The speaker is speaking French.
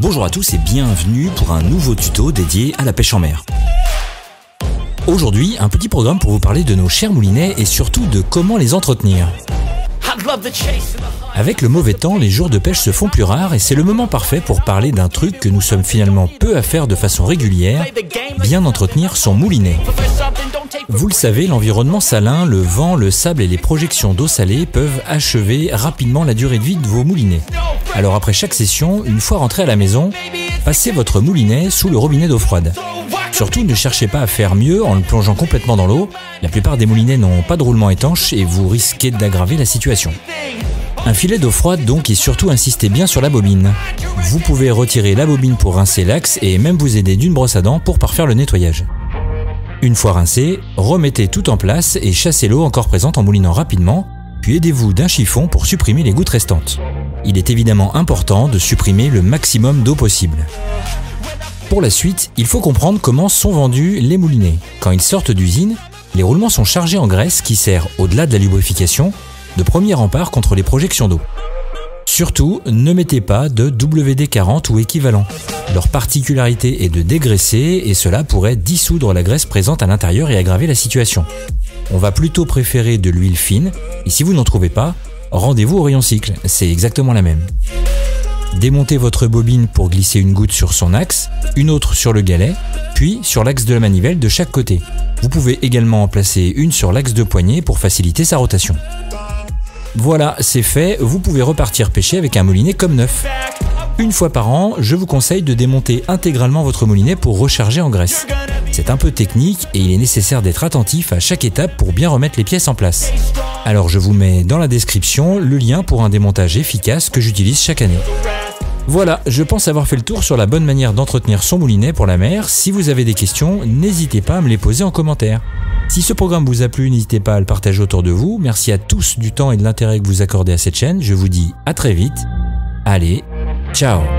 Bonjour à tous et bienvenue pour un nouveau tuto dédié à la pêche en mer. Aujourd'hui, un petit programme pour vous parler de nos chers moulinets et surtout de comment les entretenir. Avec le mauvais temps, les jours de pêche se font plus rares et c'est le moment parfait pour parler d'un truc que nous sommes finalement peu à faire de façon régulière, bien entretenir son moulinet. Vous le savez, l'environnement salin, le vent, le sable et les projections d'eau salée peuvent achever rapidement la durée de vie de vos moulinets. Alors après chaque session, une fois rentré à la maison, passez votre moulinet sous le robinet d'eau froide. Surtout, ne cherchez pas à faire mieux en le plongeant complètement dans l'eau. La plupart des moulinets n'ont pas de roulement étanche et vous risquez d'aggraver la situation. Un filet d'eau froide donc et surtout insistez bien sur la bobine. Vous pouvez retirer la bobine pour rincer l'axe et même vous aider d'une brosse à dents pour parfaire le nettoyage. Une fois rincé, remettez tout en place et chassez l'eau encore présente en moulinant rapidement, puis aidez-vous d'un chiffon pour supprimer les gouttes restantes. Il est évidemment important de supprimer le maximum d'eau possible. Pour la suite, il faut comprendre comment sont vendus les moulinets. Quand ils sortent d'usine, les roulements sont chargés en graisse qui sert, au-delà de la lubrification, de premier rempart contre les projections d'eau. Surtout, ne mettez pas de WD-40 ou équivalent. Leur particularité est de dégraisser et cela pourrait dissoudre la graisse présente à l'intérieur et aggraver la situation. On va plutôt préférer de l'huile fine et si vous n'en trouvez pas, rendez-vous au rayon cycle, c'est exactement la même. Démontez votre bobine pour glisser une goutte sur son axe, une autre sur le galet, puis sur l'axe de la manivelle de chaque côté. Vous pouvez également en placer une sur l'axe de poignet pour faciliter sa rotation. Voilà, c'est fait, vous pouvez repartir pêcher avec un moulinet comme neuf. Une fois par an, je vous conseille de démonter intégralement votre moulinet pour recharger en graisse. C'est un peu technique et il est nécessaire d'être attentif à chaque étape pour bien remettre les pièces en place. Alors je vous mets dans la description le lien pour un démontage efficace que j'utilise chaque année. Voilà, je pense avoir fait le tour sur la bonne manière d'entretenir son moulinet pour la mer. Si vous avez des questions, n'hésitez pas à me les poser en commentaire. Si ce programme vous a plu, n'hésitez pas à le partager autour de vous. Merci à tous du temps et de l'intérêt que vous accordez à cette chaîne. Je vous dis à très vite. Allez, ciao!